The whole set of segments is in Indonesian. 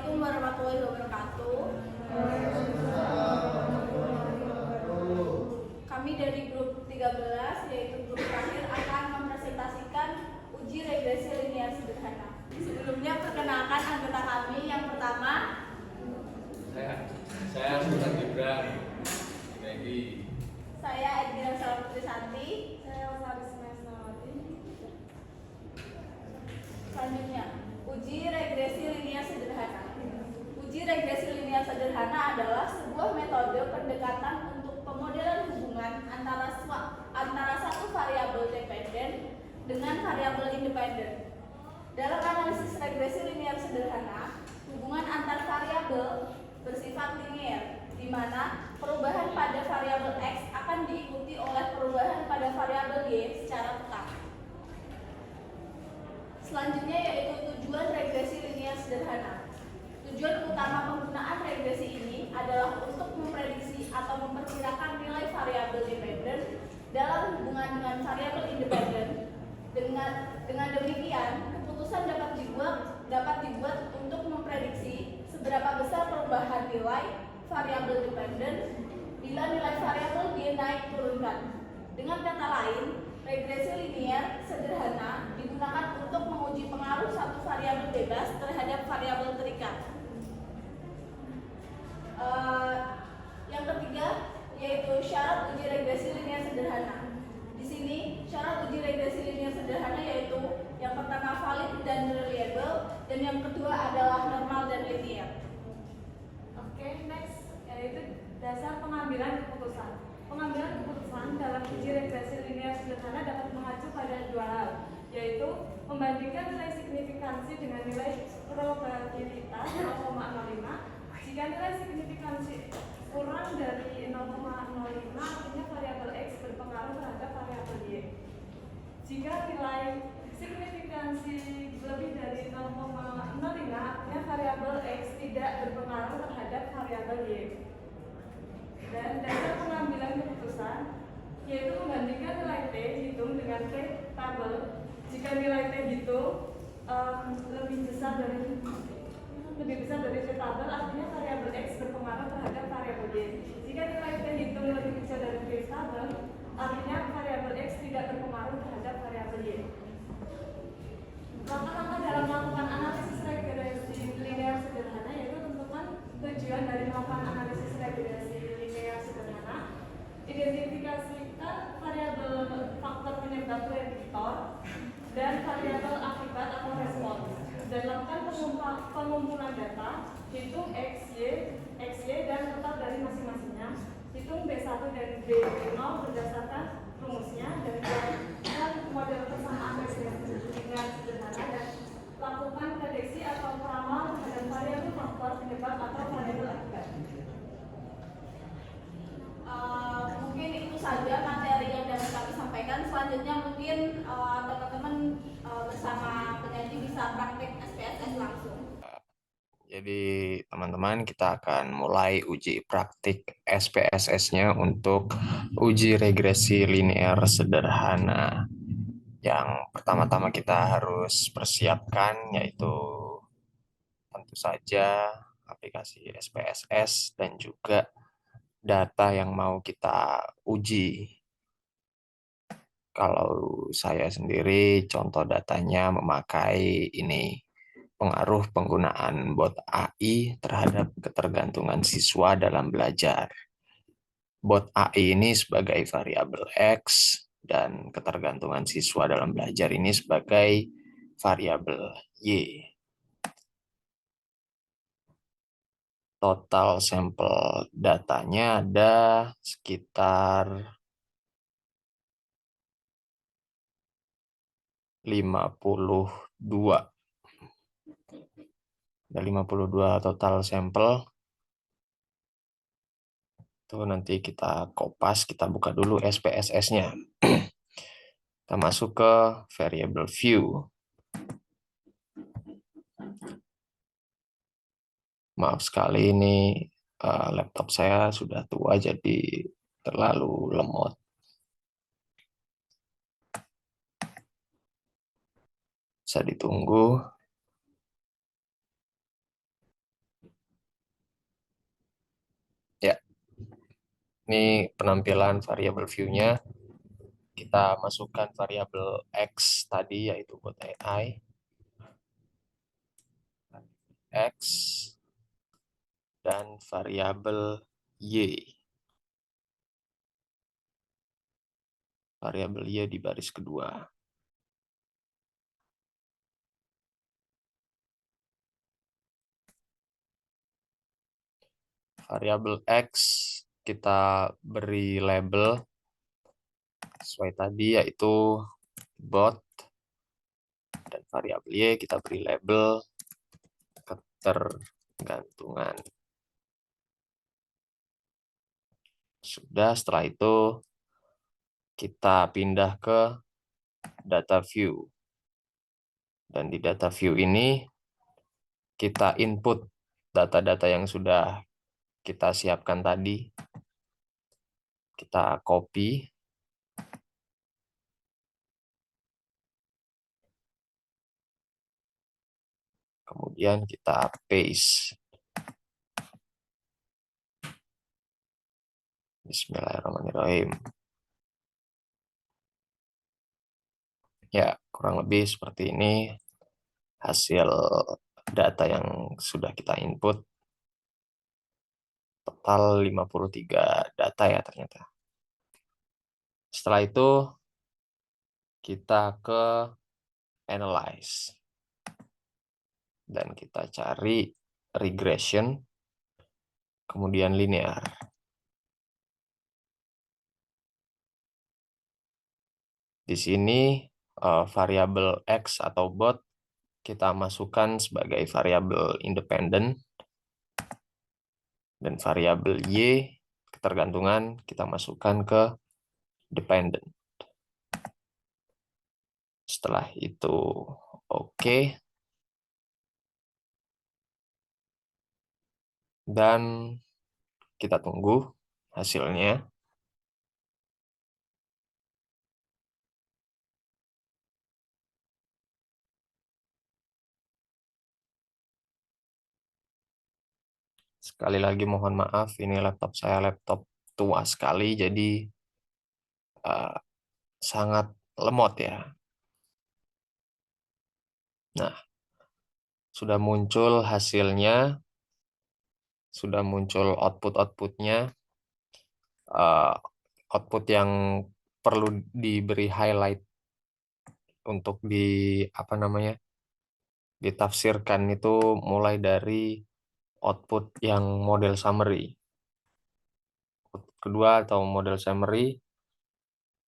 Assalamualaikum warahmatullahi wabarakatuh. Kami dari grup 13, yaitu grup terakhir, akan mempresentasikan uji regresi linear sederhana. Sebelumnya perkenalkan anggota kami. Yang pertama, saya Sultan Gibran. saya Edwina Salaputri Santi. Saya Osaris Mesnawati. Selanjutnya, uji regresi linear sederhana. Uji regresi linear sederhana adalah sebuah metode pendekatan untuk pemodelan hubungan antara satu variabel dependen dengan variabel independen. Dalam analisis regresi linear sederhana, hubungan antar variabel bersifat linear, di mana perubahan pada variabel X akan diikuti oleh perubahan pada variabel Y secara tetap. Selanjutnya yaitu tujuan regresi linear sederhana. Tujuan utama penggunaan regresi ini adalah untuk memprediksi atau memperkirakan nilai variabel dependen dalam hubungan dengan variabel independen. Dengan demikian, keputusan dapat dibuat untuk memprediksi seberapa besar perubahan nilai variabel dependen bila nilai variabel Y naik turunkan. Dengan kata lain, regresi linear sederhana digunakan untuk menguji pengaruh satu variabel bebas terhadap variabel terikat. Yang ketiga yaitu syarat uji regresi linear sederhana. Di sini syarat uji regresi linear sederhana yaitu yang pertama valid dan reliable, dan yang kedua adalah normal dan linear. Oke, next yaitu dasar pengambilan keputusan. Pengambilan keputusan dalam uji regresi linear sederhana dapat mengacu pada dua hal, yaitu membandingkan nilai signifikansi dengan nilai probabilitas 0,05. Jika nilai signifikansi kurang dari 0,05, artinya variabel X berpengaruh terhadap variabel Y. Jika nilai signifikansi lebih dari 0,05, artinya variabel X tidak berpengaruh terhadap variabel Y. Dan dasar pengambilan keputusan yaitu membandingkan nilai T hitung dengan T tabel. Jika nilai T hitung lebih besar dari T tabel, artinya variabel X berpengaruh terhadap variabel Y. Jika nilai T hitung lebih kecil dari T tabel, artinya variabel X tidak berpengaruh terhadap variabel Y. Langkah-langkah dalam melakukan analisis regresi linear sederhana yaitu tentukan tujuan dari melakukan analisis regresi linear sederhana. Identifikasikan variabel faktor penyebab prediktor dan variabel akibat atau respons, dan lakukan pengumpulan data. Hitung XY dan total dari masing-masingnya. Hitung B1 dan B0 berdasarkan rumusnya, dan model persamaan regresi linear sederhana, dan lakukan prediksi atau peramal terhadap variabel faktor penyebab atau variabel akibat. Mungkin itu saja materi yang dapat kami sampaikan. Selanjutnya mungkin teman-teman bersama penyaji bisa praktek SPSS langsung. Jadi teman-teman, kita akan mulai uji praktik SPSS-nya untuk uji regresi linear sederhana. Yang pertama-tama kita harus persiapkan yaitu tentu saja aplikasi SPSS dan juga data yang mau kita uji. Kalau saya sendiri, contoh datanya memakai ini, pengaruh penggunaan bot AI terhadap ketergantungan siswa dalam belajar. Bot AI ini sebagai variabel X, dan ketergantungan siswa dalam belajar ini sebagai variabel Y. Total sampel datanya ada sekitar 52. Ada 52 total sampel. Tuh nanti kita kopas, kita buka dulu SPSS-nya. Kita masuk ke variable view. Maaf sekali ini laptop saya sudah tua jadi terlalu lemot. Bisa ditunggu. Ini penampilan variabel view-nya. Kita masukkan variabel X tadi, yaitu buat AI. X dan variabel Y. Variabel Y di baris kedua. Variabel X kita beri label sesuai tadi, yaitu bot, dan variabel Y kita beri label ketergantungan. Sudah, setelah itu kita pindah ke data view. Dan di data view ini kita input data-data yang sudah kita siapkan tadi. Kita copy. Kemudian kita paste. Bismillahirrahmanirrahim. Ya, kurang lebih seperti ini hasil data yang sudah kita input. Total 53 data ya ternyata. Setelah itu kita ke analyze. Dan kita cari regression, kemudian linear. Di sini variabel X atau bot kita masukkan sebagai variabel independen, dan variabel Y ketergantungan kita masukkan ke dependent. Setelah itu oke. Dan kita tunggu hasilnya. Sekali lagi mohon maaf, ini laptop saya laptop tua sekali, jadi sangat lemot ya. Nah, sudah muncul hasilnya, sudah muncul output-outputnya. Output yang perlu diberi highlight untuk ditafsirkan itu mulai dari output yang model summary. Kedua atau model summary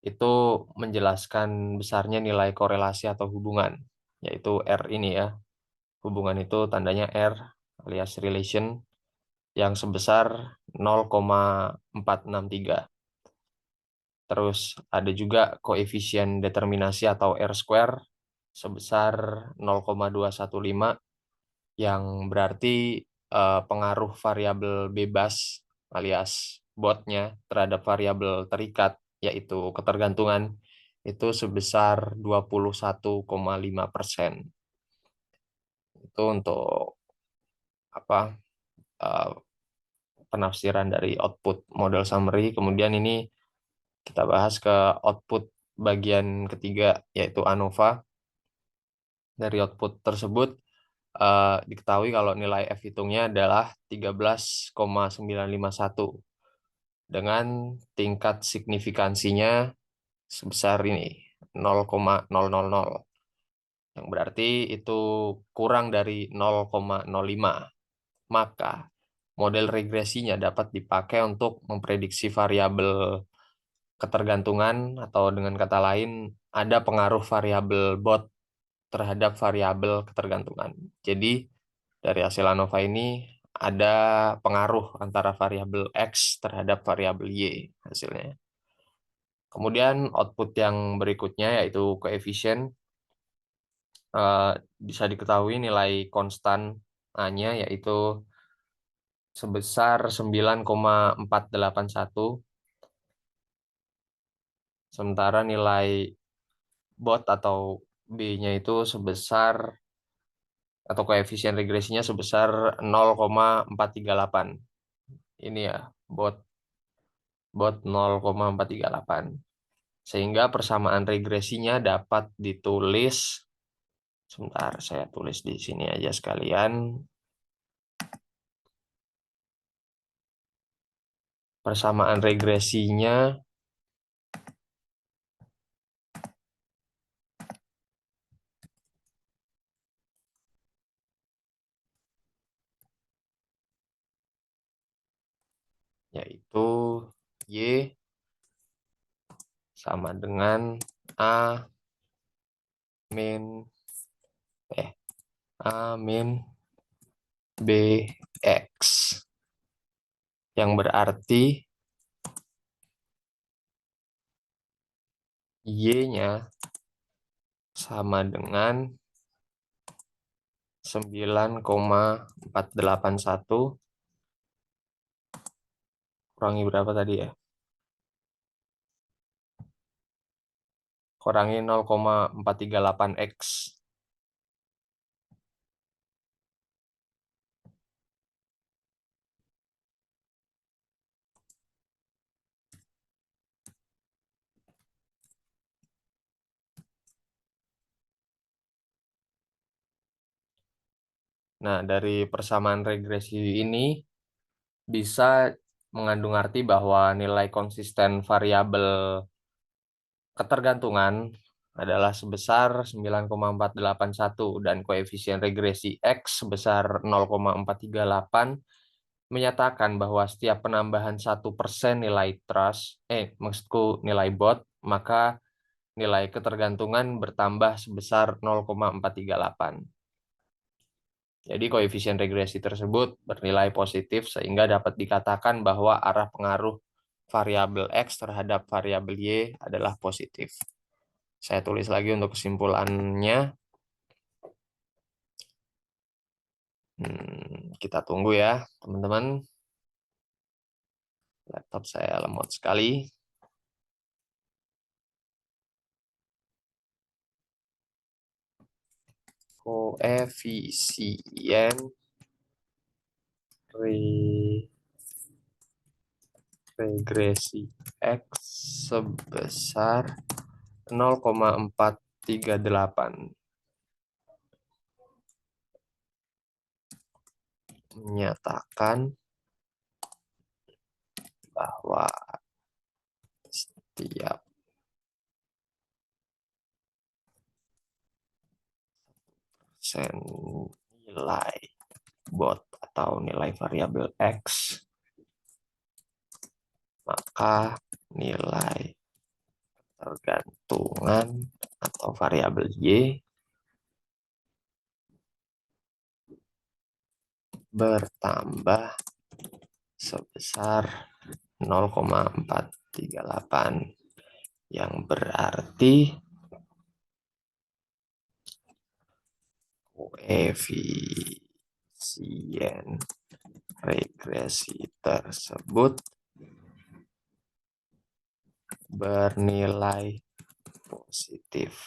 itu menjelaskan besarnya nilai korelasi atau hubungan, yaitu R ini ya. Hubungan itu tandanya R alias relation yang sebesar 0,463. Terus ada juga koefisien determinasi atau R square sebesar 0,215 yang berarti pengaruh variabel bebas alias botnya terhadap variabel terikat yaitu ketergantungan itu sebesar 21,5%. Itu untuk penafsiran dari output model summary. Kemudian ini kita bahas ke output bagian ketiga, yaitu ANOVA. Dari output tersebut diketahui kalau nilai F hitungnya adalah 13,951 dengan tingkat signifikansinya sebesar ini 0,000, yang berarti itu kurang dari 0,05. Maka model regresinya dapat dipakai untuk memprediksi variabel ketergantungan, atau dengan kata lain ada pengaruh variabel bot terhadap variabel ketergantungan. Jadi dari hasil ANOVA ini ada pengaruh antara variabel X terhadap variabel Y hasilnya. Kemudian output yang berikutnya yaitu koefisien. Bisa diketahui nilai konstan A-nya yaitu sebesar 9,481. Sementara nilai bot atau B-nya itu sebesar, atau koefisien regresinya sebesar 0,438. Ini ya, bot. bot 0,438. Sehingga persamaan regresinya dapat ditulis, sebentar saya tulis di sini aja sekalian. Persamaan regresinya yaitu Y sama dengan A min BX, yang berarti Y-nya sama dengan 9,481 kurangi berapa tadi ya? Kurangi 0,438X. Nah, dari persamaan regresi ini bisa mengandung arti bahwa nilai konsisten variabel ketergantungan adalah sebesar 9,481 dan koefisien regresi X sebesar 0,438 menyatakan bahwa setiap penambahan 1% nilai trust, maksudku nilai bot, maka nilai ketergantungan bertambah sebesar 0,438. Jadi koefisien regresi tersebut bernilai positif sehingga dapat dikatakan bahwa arah pengaruh variabel X terhadap variabel Y adalah positif. Saya tulis lagi untuk kesimpulannya. Kita tunggu ya, teman-teman. Laptop saya lemot sekali. Koefisien regresi X sebesar 0,438 menyatakan bahwa setiap nilai bot atau nilai variabel X, maka nilai tergantungan atau variabel Y bertambah sebesar 0,438, yang berarti koefisien regresi tersebut bernilai positif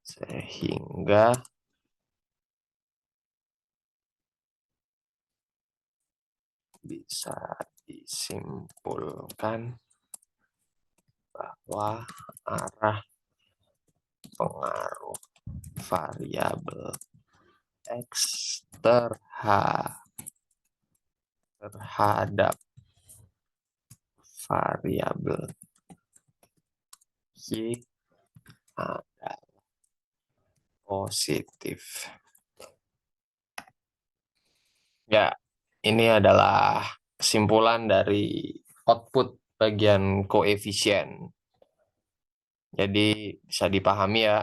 sehingga bisa disimpulkan bahwa arah pengaruh variabel X terhadap variabel Y adalah positif. Ya, ini adalah kesimpulan dari output bagian koefisien. Jadi bisa dipahami ya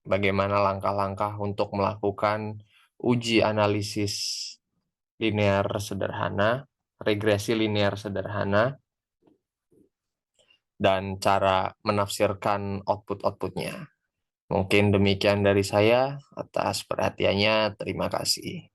bagaimana langkah-langkah untuk melakukan uji analisis linear sederhana, regresi linear sederhana, dan cara menafsirkan output-outputnya. Mungkin demikian dari saya. Atas perhatiannya, terima kasih.